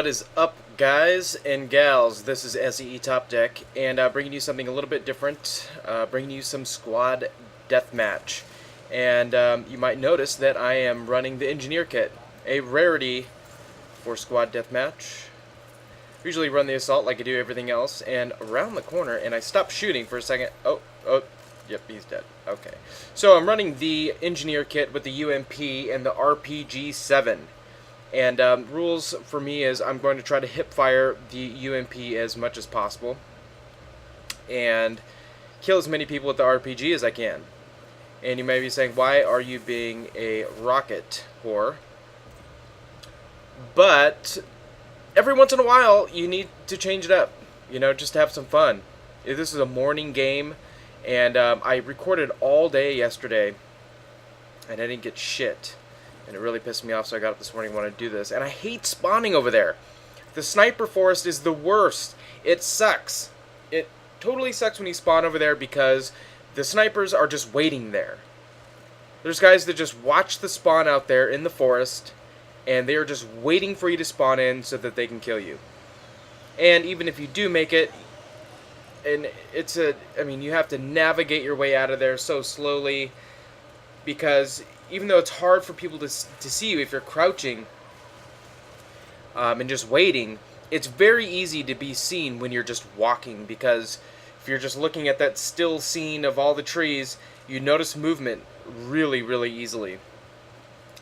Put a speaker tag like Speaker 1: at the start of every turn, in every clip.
Speaker 1: What is up, guys and gals? This is SEE Top Deck, and bringing you something a little bit different, bringing you some squad deathmatch. And you might notice that I am running the Engineer Kit, a rarity for squad deathmatch. Usually run the Assault like I do everything else, and around the corner, and I stopped shooting for a second. Oh, yep, he's dead. Okay. So I'm running the Engineer Kit with the UMP and the RPG-7. And rules for me is I'm going to try to hip fire the UMP as much as possible and kill as many people with the RPG as I can. And you may be saying, why are you being a rocket whore? But every once in a while you need to change it up, you know, just to have some fun. This is a morning game, and I recorded all day yesterday and I didn't get shit. And it really pissed me off, so I got up this morning and wanted to do this. And I hate spawning over there. The sniper forest is the worst. It sucks. It totally sucks when you spawn over there because the snipers are just waiting there. There's guys that just watch the spawn out there in the forest, and they are just waiting for you to spawn in so that they can kill you. And even if you do make it, and you have to navigate your way out of there so slowly, because even though it's hard for people to see you if you're crouching and just waiting, it's very easy to be seen when you're just walking, because if you're just looking at that still scene of all the trees, you notice movement really, really easily.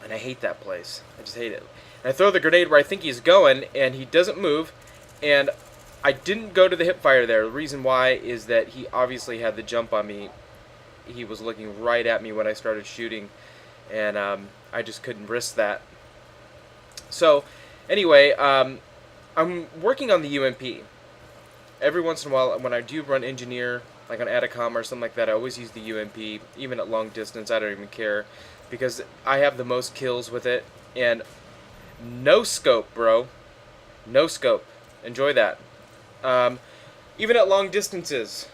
Speaker 1: And I hate that place. I just hate it. And I throw the grenade where I think he's going, and he doesn't move, and I didn't go to the hip fire there. The reason why is that he obviously had the jump on me. He was looking right at me when I started shooting, and I just couldn't risk that. So anyway, I'm working on the UMP. Every once in a while, when I do run Engineer, like on Atacom or something like that, I always use the UMP, even at long distance. I don't even care, because I have the most kills with it. And no scope, bro. No scope. Enjoy that. Even at long distances,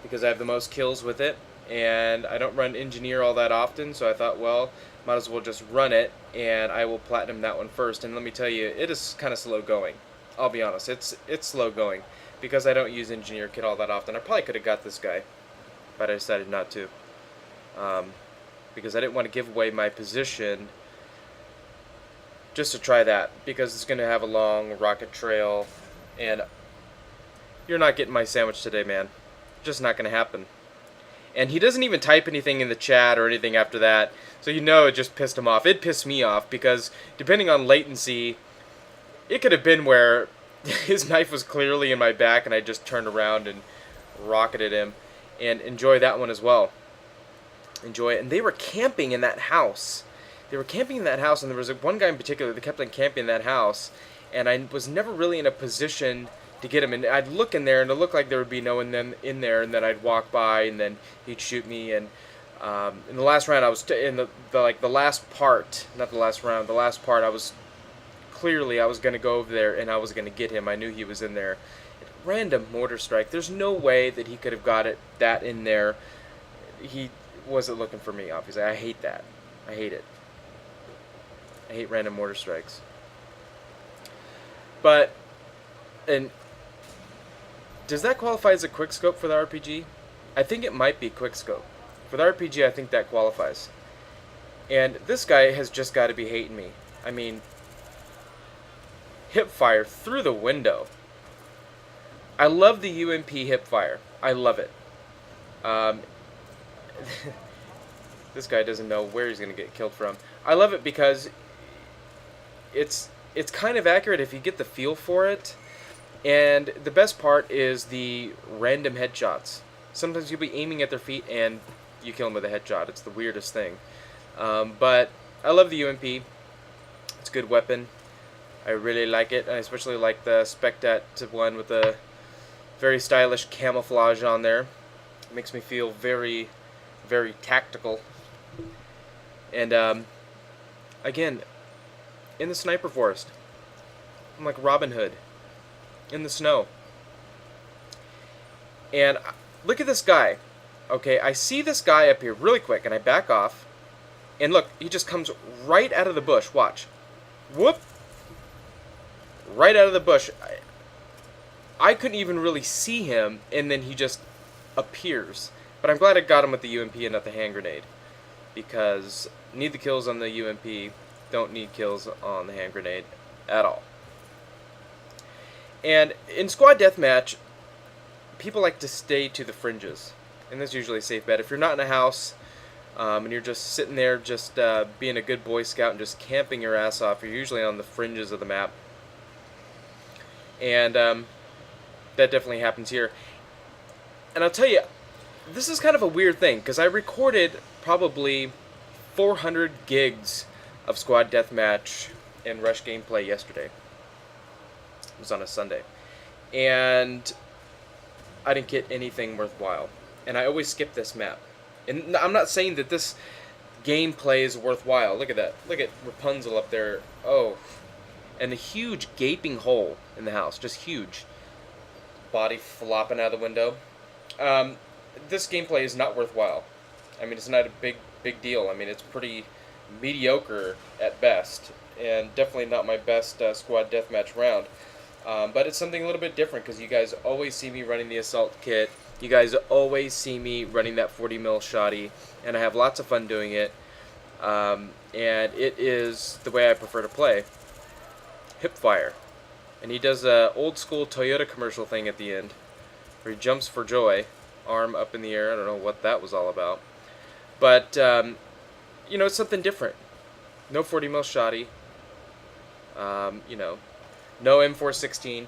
Speaker 1: because I have the most kills with it, and I don't run Engineer all that often, so I thought, well, might as well just run it, and I will platinum that one first. And let me tell you, it is kind of slow going. I'll be honest, it's slow going, because I don't use Engineer Kit all that often. I probably could have got this guy, but I decided not to, because I didn't want to give away my position just to try that, because it's going to have a long rocket trail, and you're not getting my sandwich today, man. Just not going to happen. And he doesn't even type anything in the chat or anything after that, so you know it just pissed him off. It pissed me off, because depending on latency, it could have been where his knife was clearly in my back and I just turned around and rocketed him. And enjoy that one as well. Enjoy it. And they were camping in that house. They were camping in that house, and there was one guy in particular that kept on camping in that house, and I was never really in a position to get him. And I'd look in there, and it looked like there would be no one in there, and then I'd walk by, and then he'd shoot me. And in the last round, I was in the last part, not the last round, the last part. I was going to go over there, and I was going to get him. I knew he was in there. Random mortar strike. There's no way that he could have got that in there. He wasn't looking for me, obviously. I hate that. I hate it. I hate random mortar strikes. But, and does that qualify as a quickscope for the RPG? I think it might be quickscope. For the RPG, I think that qualifies. And this guy has just got to be hating me. I mean, hip fire through the window. I love the UMP hip fire. I love it. This guy doesn't know where he's going to get killed from. I love it because it's kind of accurate if you get the feel for it. And the best part is the random headshots. Sometimes you'll be aiming at their feet and you kill them with a headshot. It's the weirdest thing. But I love the UMP. It's a good weapon. I really like it. I especially like the Spectat one with the very stylish camouflage on there. It makes me feel very, very tactical. And again, in the sniper forest, I'm like Robin Hood in the snow. And look at this guy. Okay, I see this guy up here really quick, and I back off. And look, he just comes right out of the bush. Watch. Whoop. right out of the bush. I couldn't even really see him, and then he just appears. But I'm glad I got him with the UMP and not the hand grenade, because need the kills on the UMP, don't need kills on the hand grenade at all. And in squad deathmatch, people like to stay to the fringes, and that's usually a safe bet. If you're not in a house and you're just sitting there, just being a good Boy Scout and just camping your ass off, you're usually on the fringes of the map. And that definitely happens here. And I'll tell you, this is kind of a weird thing, because I recorded probably 400 gigs of squad deathmatch and rush gameplay yesterday. It was on a Sunday. And I didn't get anything worthwhile. And I always skip this map. And I'm not saying that this gameplay is worthwhile. Look at that. Look at Rapunzel up there. Oh. And a huge gaping hole in the house. Just huge. Body flopping out of the window. This gameplay is not worthwhile. I mean, it's not a big deal. I mean, it's pretty mediocre at best. And definitely not my best squad deathmatch round. But it's something a little bit different, because you guys always see me running the assault kit. You guys always see me running that 40 mil shotty, and I have lots of fun doing it. And it is the way I prefer to play. Hipfire. And he does a old school Toyota commercial thing at the end, where he jumps for joy, arm up in the air. I don't know what that was all about. But, you know, it's something different. No 40 mil shotty. You know, no M416.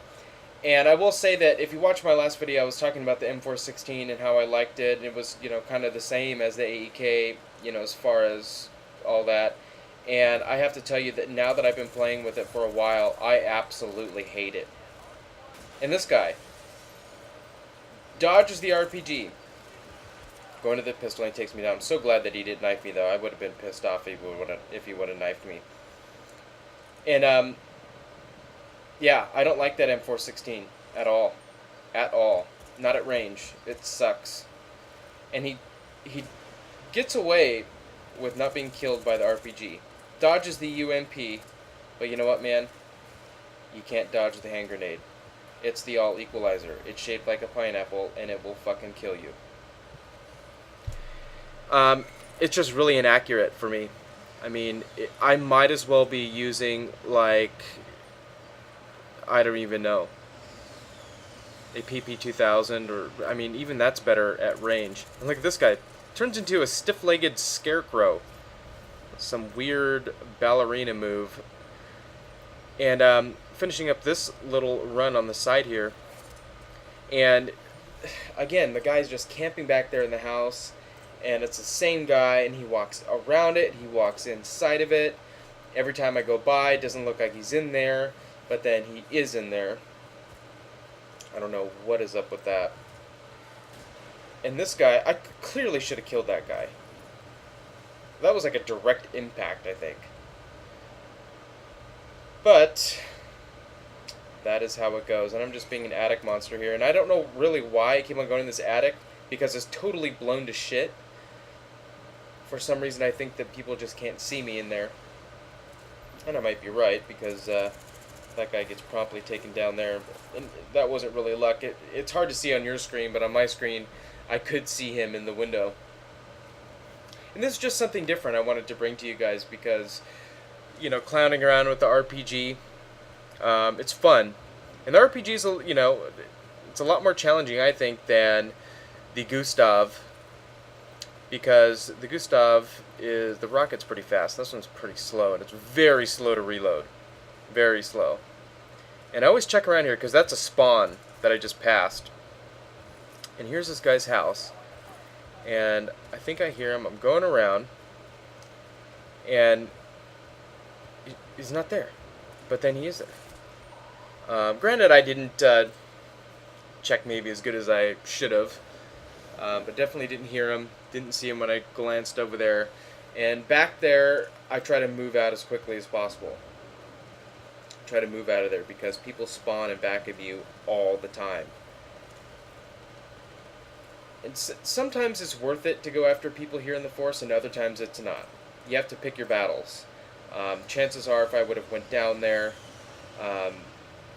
Speaker 1: And I will say that if you watch my last video, I was talking about the M416 and how I liked it. It was, you know, kind of the same as the AEK, you know, as far as all that. And I have to tell you that now that I've been playing with it for a while, I absolutely hate it. And this guy dodges the RPG. Going to the pistol and he takes me down. I'm so glad that he didn't knife me, though. I would have been pissed off if he would have knifed me. And, yeah, I don't like that M416 at all. At all. Not at range. It sucks. And he gets away with not being killed by the RPG. Dodges the UMP, but you know what, man? You can't dodge the hand grenade. It's the all equalizer. It's shaped like a pineapple, and it will fucking kill you. It's just really inaccurate for me. I mean, I might as well be using, like, I don't even know, a PP2000, or, I mean, even that's better at range. And look at this guy. Turns into a stiff-legged scarecrow. Some weird ballerina move. And finishing up this little run on the side here. And again, the guy's just camping back there in the house. And it's the same guy, and he walks around it, he walks inside of it. Every time I go by, it doesn't look like he's in there, but then he is in there. I don't know what is up with that. And this guy, I clearly should have killed that guy. That was like a direct impact, I think. But that is how it goes. And I'm just being an attic monster here. And I don't know really why I keep on going in this attic, because it's totally blown to shit. For some reason, I think that people just can't see me in there. And I might be right, because that guy gets promptly taken down there. And that wasn't really luck. It's hard to see on your screen, but on my screen, I could see him in the window. And this is just something different I wanted to bring to you guys, because, you know, clowning around with the RPG, it's fun. And the RPG is, you know, it's a lot more challenging, I think, than the Gustav, because the Gustav is, the rocket's pretty fast. This one's pretty slow, and it's very slow to reload. Very slow. And I always check around here, because that's a spawn that I just passed. And here's this guy's house. And I think I hear him. I'm going around. And he's not there. But then he is there. Granted, I didn't check maybe as good as I should have. But definitely didn't hear him. Didn't see him when I glanced over there. And back there, I try to move out as quickly as possible. Try to move out of there, because people spawn in back of you all the time. And sometimes it's worth it to go after people here in the force, and other times it's not. You have to pick your battles. Chances are, if I would have went down there,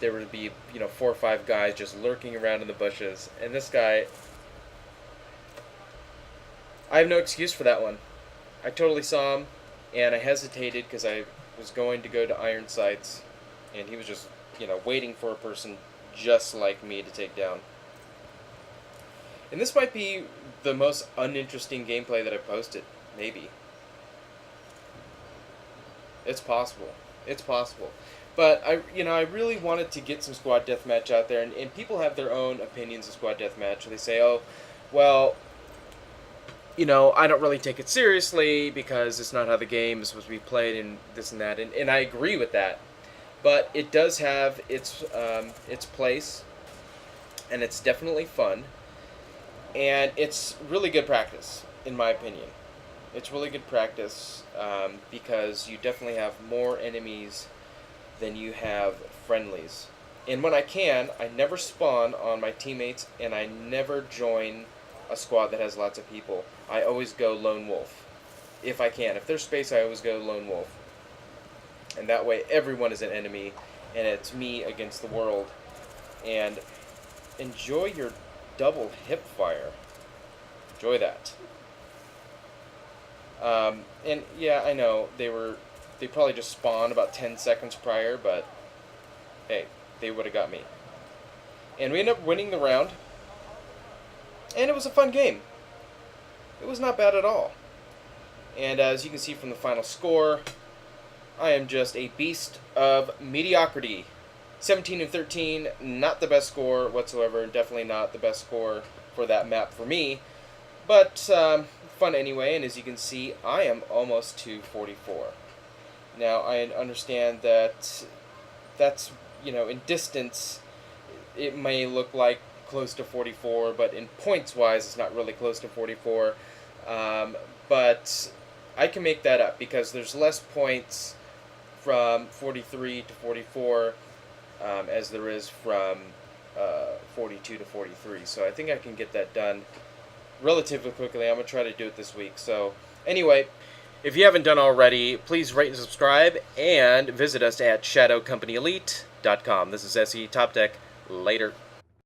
Speaker 1: there would be 4 or 5 guys just lurking around in the bushes, and this guy, I have no excuse for that one. I totally saw him, and I hesitated because I was going to go to iron sights, and he was just waiting for a person just like me to take down. And this might be the most uninteresting gameplay that I've posted, maybe. It's possible. It's possible. But I really wanted to get some squad deathmatch out there, and people have their own opinions of squad deathmatch. They say, oh, well, I don't really take it seriously because it's not how the game is supposed to be played and this and that, and I agree with that. But it does have its place, and it's definitely fun, and it's really good practice, in my opinion. It's really good practice because you definitely have more enemies than you have friendlies. And when I can, I never spawn on my teammates, and I never join a squad that has lots of people. I always go lone wolf. If I can. If there's space, I always go lone wolf. And that way everyone is an enemy, and it's me against the world. And enjoy your double hip fire. Enjoy that. And yeah, I know they probably just spawned about 10 seconds prior, but hey, they would have got me. And we ended up winning the round, and it was a fun game. It was not bad at all. And as you can see from the final score, I am just a beast of mediocrity. 17-13, not the best score whatsoever, definitely not the best score for that map for me, but fun anyway. And as you can see, I am almost to 44. Now, I understand that that's, in distance, it may look like close to 44, but in points-wise, it's not really close to 44. But I can make that up because there's less points from 43 to 44 as there is from 42 to 43. So I think I can get that done relatively quickly. I'm going to try to do it this week. So anyway, if you haven't done already, please rate and subscribe, and visit us at shadowcompanyelite.com. This is SE Top Deck. Later.